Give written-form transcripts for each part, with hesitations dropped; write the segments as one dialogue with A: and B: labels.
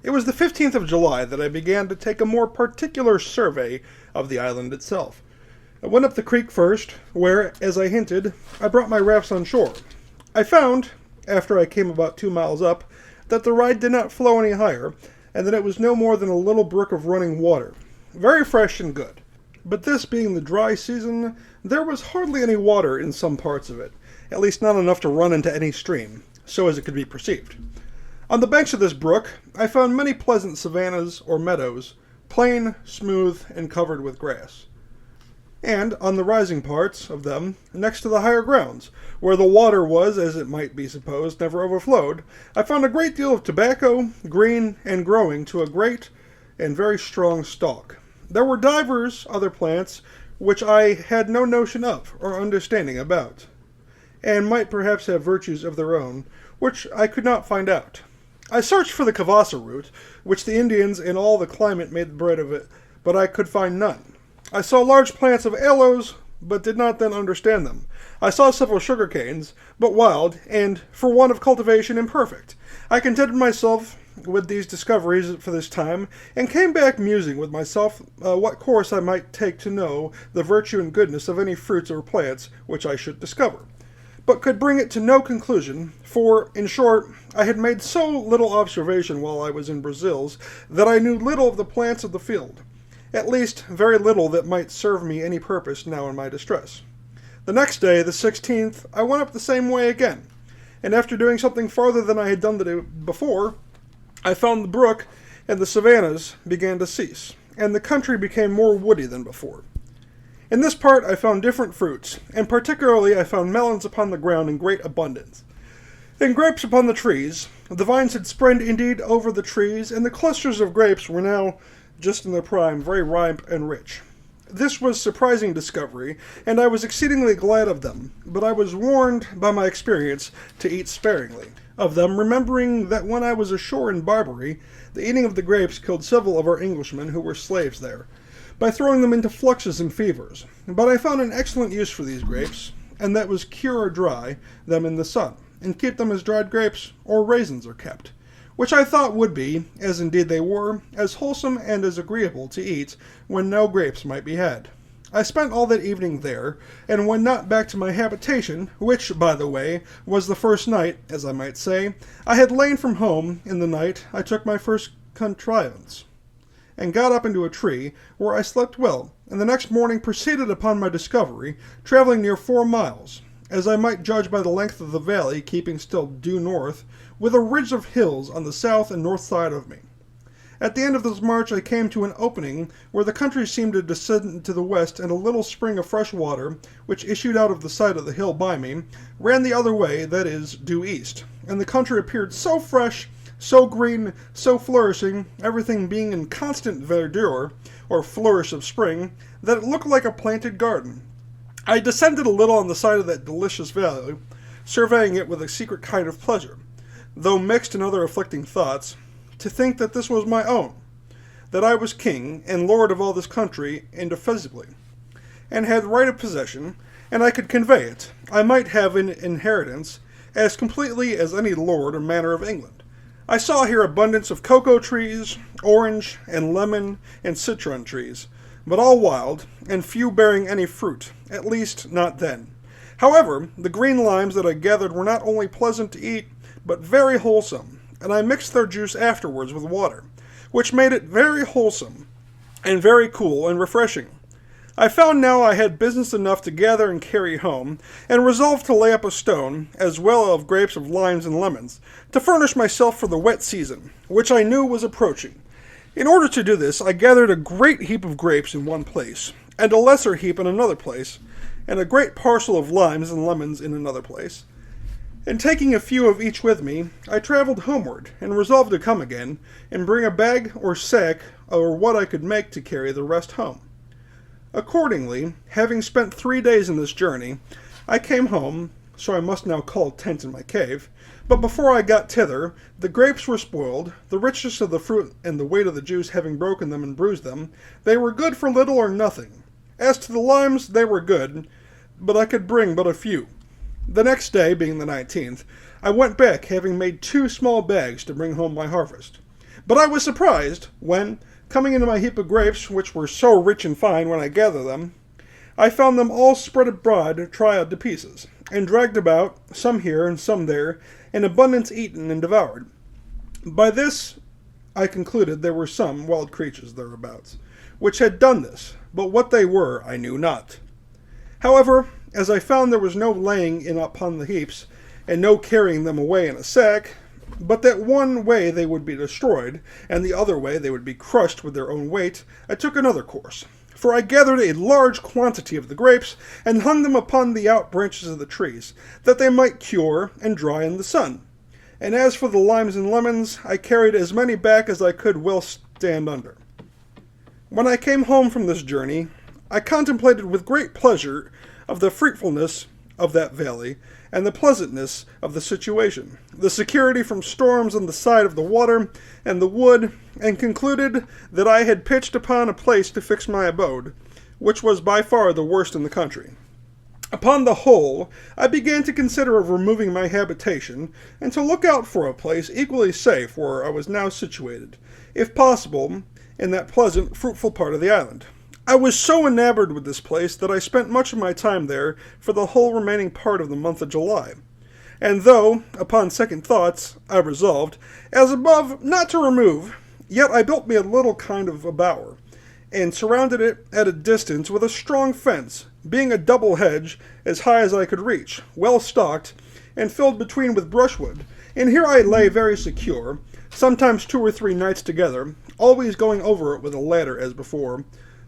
A: It was the 15th of July that I began to take a more particular survey of the island itself. I went up the creek first, where, as I hinted, I brought my rafts on shore. I found, after I came about 2 miles up, that the ride did not flow any higher, and that it was no more than a little brook of running water, very fresh and good. But this being the dry season, there was hardly any water in some parts of it, at least not enough to run into any stream, so as it could be perceived. On the banks of this brook, I found many pleasant savannas or meadows, plain, smooth, and covered with grass. And on the rising parts of them, next to the higher grounds, where the water was, as it might be supposed, never overflowed, I found a great deal of tobacco, green, and growing to a great and very strong stalk. There were divers other plants which I had no notion of or understanding about, and might perhaps have virtues of their own, which I could not find out. I searched for the cavassa root, which the Indians in all the climate made bread of it, but I could find none. I saw large plants of aloes, but did not then understand them. I saw several sugar canes, but wild, and, for want of cultivation, imperfect. I contented myself with these discoveries for this time, and came back musing with myself what course I might take to know the virtue and goodness of any fruits or plants which I should discover, but could bring it to no conclusion, for, in short, I had made so little observation while I was in Brazils, that I knew little of the plants of the field, at least very little that might serve me any purpose now in my distress. The next day, the 16th, I went up the same way again, and after doing something farther than I had done the day before, I found the brook and the savannas began to cease, and the country became more woody than before. In this part I found different fruits, and particularly I found melons upon the ground in great abundance, and grapes upon the trees. The vines had spread indeed over the trees, and the clusters of grapes were now, just in their prime, very ripe and rich. This was surprising discovery, and I was exceedingly glad of them, but I was warned by my experience to eat sparingly of them, remembering that when I was ashore in Barbary, the eating of the grapes killed several of our Englishmen who were slaves there, by throwing them into fluxes and fevers. But I found an excellent use for these grapes, and that was cure or dry them in the sun, and keep them as dried grapes or raisins are kept, which I thought would be, as indeed they were, as wholesome and as agreeable to eat when no grapes might be had. I spent all that evening there, and went not back to my habitation, which, by the way, was the first night, as I might say, I had lain from home. In the night I took my first contrivance, and got up into a tree, where I slept well, and the next morning proceeded upon my discovery, travelling near 4 miles, as I might judge by the length of the valley, keeping still due north, with a ridge of hills on the south and north side of me. At the end of this march I came to an opening where the country seemed to descend to the west, and a little spring of fresh water, which issued out of the side of the hill by me, ran the other way, that is, due east, and the country appeared so fresh, so green, so flourishing, everything being in constant verdure, or flourish of spring, that it looked like a planted garden. I descended a little on the side of that delicious valley, surveying it with a secret kind of pleasure, though mixed in other afflicting thoughts, to think that this was my own, that I was king and lord of all this country indivisibly, and had right of possession, and I could convey it. I might have an inheritance as completely as any lord or manor of England. I saw here abundance of cocoa trees, orange and lemon and citron trees, but all wild, and few bearing any fruit, at least not then. However, the green limes that I gathered were not only pleasant to eat, but very wholesome, and I mixed their juice afterwards with water, which made it very wholesome, and very cool and refreshing. I found now I had business enough to gather and carry home, and resolved to lay up a stone, as well of grapes of limes and lemons, to furnish myself for the wet season, which I knew was approaching. In order to do this, I gathered a great heap of grapes in one place, and a lesser heap in another place, and a great parcel of limes and lemons in another place. And taking a few of each with me, I travelled homeward, and resolved to come again, and bring a bag or sack, or what I could make to carry the rest home. Accordingly, having spent 3 days in this journey, I came home, so I must now call tent in my cave, but before I got thither, the grapes were spoiled, the richness of the fruit and the weight of the juice having broken them and bruised them, they were good for little or nothing. As to the limes, they were good, but I could bring but a few. The next day, being the 19th, I went back, having made 2 small bags to bring home my harvest. But I was surprised when, coming into my heap of grapes, which were so rich and fine when I gathered them, I found them all spread abroad, tried to pieces, and dragged about, some here and some there, in abundance eaten and devoured. By this I concluded there were some wild creatures thereabouts, which had done this, but what they were I knew not. However, as I found there was no laying in upon the heaps, and no carrying them away in a sack, but that one way they would be destroyed, and the other way they would be crushed with their own weight, I took another course. For I gathered a large quantity of the grapes, and hung them upon the out branches of the trees, that they might cure and dry in the sun. And as for the limes and lemons, I carried as many back as I could well stand under. When I came home from this journey, I contemplated with great pleasure of the fruitfulness of that valley, and the pleasantness of the situation, the security from storms on the side of the water and the wood, and concluded that I had pitched upon a place to fix my abode, which was by far the worst in the country. Upon the whole, I began to consider of removing my habitation, and to look out for a place equally safe where I was now situated, if possible, in that pleasant, fruitful part of the island. I was so enamored with this place that I spent much of my time there for the whole remaining part of the month of July. And though, upon second thoughts, I resolved, as above, not to remove, yet I built me a little kind of a bower, and surrounded it at a distance with a strong fence, being a double hedge as high as I could reach, well stocked, and filled between with brushwood. And here I lay very secure, sometimes 2 or 3 nights together, always going over it with a ladder as before,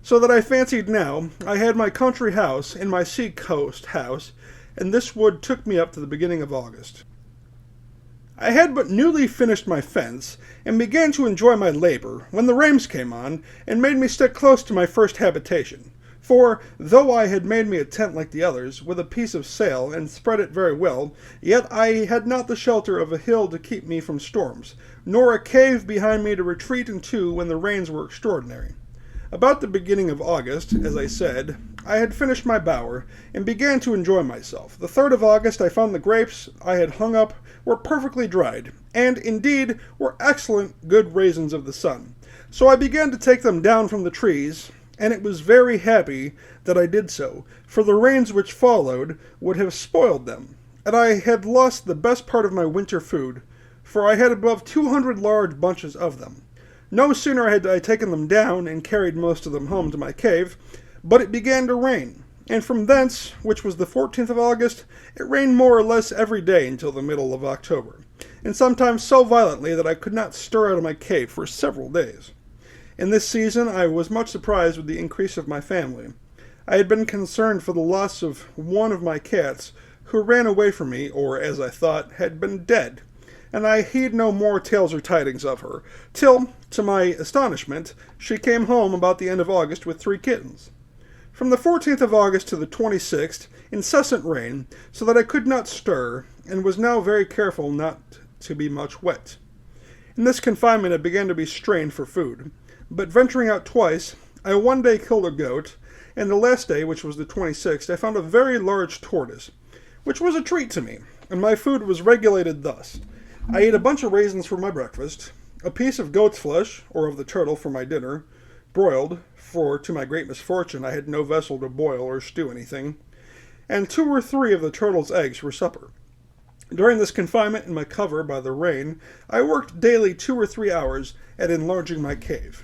A: so that I fancied now I had my country house and my sea-coast house, and this wood took me up to the beginning of August. I had but newly finished my fence, and began to enjoy my labor, when the rains came on, and made me stick close to my first habitation. For, though I had made me a tent like the others, with a piece of sail, and spread it very well, yet I had not the shelter of a hill to keep me from storms, nor a cave behind me to retreat into when the rains were extraordinary. About the beginning of August, as I said, I had finished my bower, and began to enjoy myself. The 3rd of August I found the grapes I had hung up were perfectly dried, and, indeed, were excellent good raisins of the sun. So I began to take them down from the trees, and it was very happy that I did so, for the rains which followed would have spoiled them, and I had lost the best part of my winter food, for I had above 200 large bunches of them. No sooner had I taken them down and carried most of them home to my cave, but it began to rain, and from thence, which was the 14th of August, it rained more or less every day until the middle of October, and sometimes so violently that I could not stir out of my cave for several days. In this season I was much surprised with the increase of my family. I had been concerned for the loss of one of my cats, who ran away from me, or, as I thought, had been dead, and I heed no more tales or tidings of her, till, to my astonishment, she came home about the end of August with 3 kittens. From the 14th of August to the 26th, incessant rain, so that I could not stir, and was now very careful not to be much wet. In this confinement I began to be strained for food, but venturing out twice, I one day killed a goat, and the last day, which was the 26th, I found a very large tortoise, which was a treat to me, and my food was regulated thus. I ate a bunch of raisins for my breakfast, a piece of goat's flesh, or of the turtle, for my dinner, broiled, for to my great misfortune I had no vessel to boil or stew anything, and 2 or 3 of the turtle's eggs for supper. During this confinement in my cover by the rain, I worked daily 2 or 3 hours at enlarging my cave,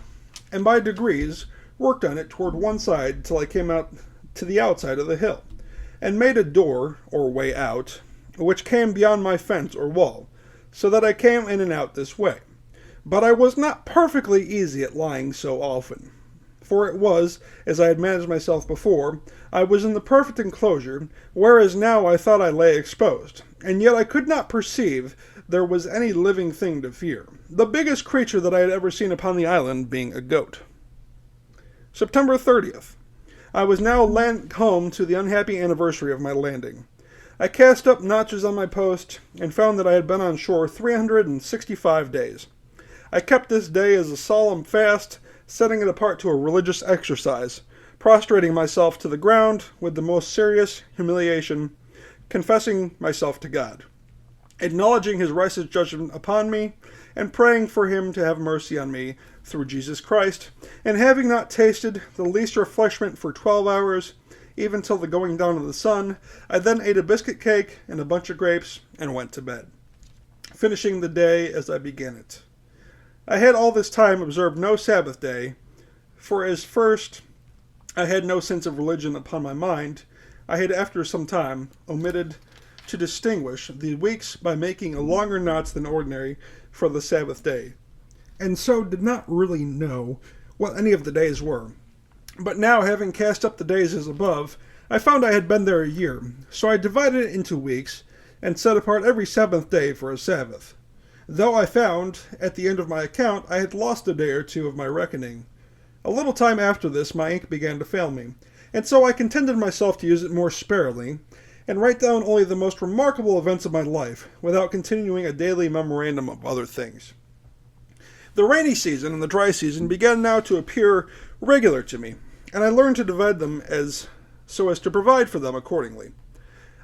A: and by degrees worked on it toward one side till I came out to the outside of the hill, and made a door, or way out, which came beyond my fence or wall, so that I came in and out this way. But I was not perfectly easy at lying so often, for it was, as I had managed myself before, I was in the perfect enclosure, whereas now I thought I lay exposed, and yet I could not perceive there was any living thing to fear, the biggest creature that I had ever seen upon the island being a goat. September 30th. I was now home to the unhappy anniversary of my landing. I cast up notches on my post, and found that I had been on shore 365 days. I kept this day as a solemn fast, setting it apart to a religious exercise, prostrating myself to the ground with the most serious humiliation, confessing myself to God. acknowledging his righteous judgment upon me, and praying for him to have mercy on me through Jesus Christ, and having not tasted the least refreshment for 12 hours, even till the going down of the sun, I then ate a biscuit cake and a bunch of grapes and went to bed, finishing the day as I began it. I had all this time observed no Sabbath day, for as first I had no sense of religion upon my mind, I had after some time omitted to distinguish the weeks by making a longer knots than ordinary for the Sabbath day, and so did not really know what any of the days were. But now, having cast up the days as above, I found I had been there a year, so I divided it into weeks, and set apart every seventh day for a Sabbath. Though I found, at the end of my account, I had lost a day or two of my reckoning. A little time after this, my ink began to fail me, and so I contented myself to use it more sparely, and write down only the most remarkable events of my life, without continuing a daily memorandum of other things. The rainy season and the dry season began now to appear regular to me, and I learned to divide them so as to provide for them accordingly.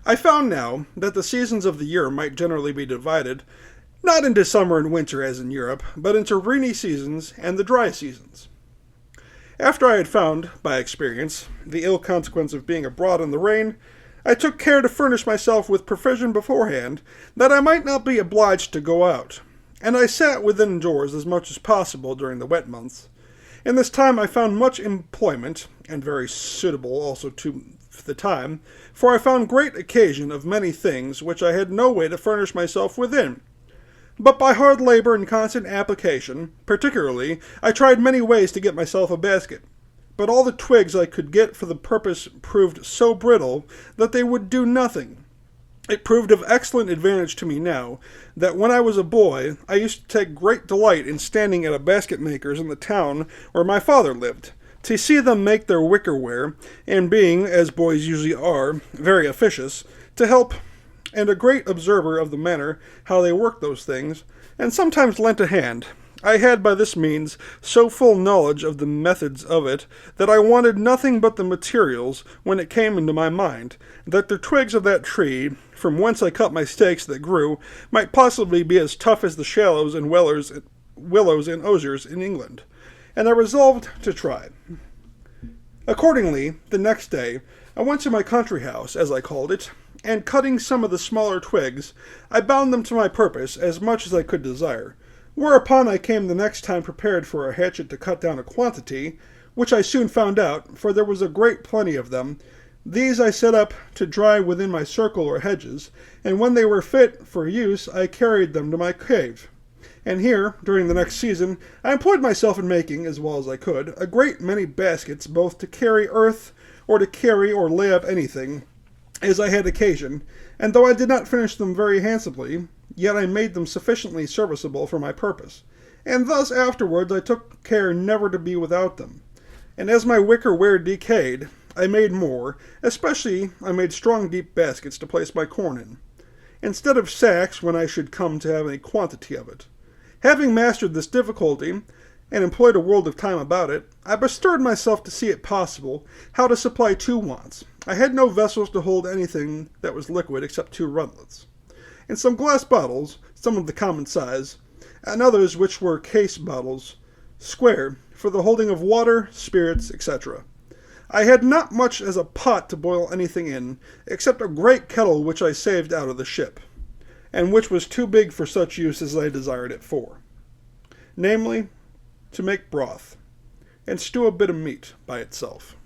A: I found now that the seasons of the year might generally be divided, not into summer and winter as in Europe, but into rainy seasons and the dry seasons. After I had found, by experience, the ill consequence of being abroad in the rain, I took care to furnish myself with provision beforehand, that I might not be obliged to go out, and I sat within doors as much as possible during the wet months. In this time I found much employment, and very suitable also to the time, for I found great occasion of many things which I had no way to furnish myself within. But by hard labor and constant application, particularly, I tried many ways to get myself a basket. But all the twigs I could get for the purpose proved so brittle that they would do nothing. It proved of excellent advantage to me now, that when I was a boy, I used to take great delight in standing at a basket-maker's in the town where my father lived, to see them make their wickerware, and being, as boys usually are, very officious, to help, and a great observer of the manner how they worked those things, and sometimes lent a hand. I had by this means so full knowledge of the methods of it, that I wanted nothing but the materials when it came into my mind, that the twigs of that tree, from whence I cut my stakes that grew, might possibly be as tough as the shallows and willows and osiers in England, and I resolved to try. Accordingly, the next day, I went to my country house, as I called it, and cutting some of the smaller twigs, I bound them to my purpose as much as I could desire, whereupon I came the next time prepared for a hatchet to cut down a quantity, which I soon found out, for there was a great plenty of them. These I set up to dry within my circle or hedges, and when they were fit for use I carried them to my cave. And here, during the next season, I employed myself in making, as well as I could, a great many baskets, both to carry earth, or to carry or lay up anything, as I had occasion, and though I did not finish them very handsomely, yet I made them sufficiently serviceable for my purpose, and thus afterwards I took care never to be without them. And as my wicker ware decayed, I made more, especially I made strong deep baskets to place my corn in, instead of sacks when I should come to have any quantity of it. Having mastered this difficulty, and employed a world of time about it, I bestirred myself to see it possible how to supply two wants. I had no vessels to hold anything that was liquid except two runlets, and some glass bottles, some of the common size, and others which were case bottles, square, for the holding of water, spirits, etc. I had not much as a pot to boil anything in, except a great kettle which I saved out of the ship, and which was too big for such use as I desired it for, namely, to make broth, and stew a bit of meat by itself.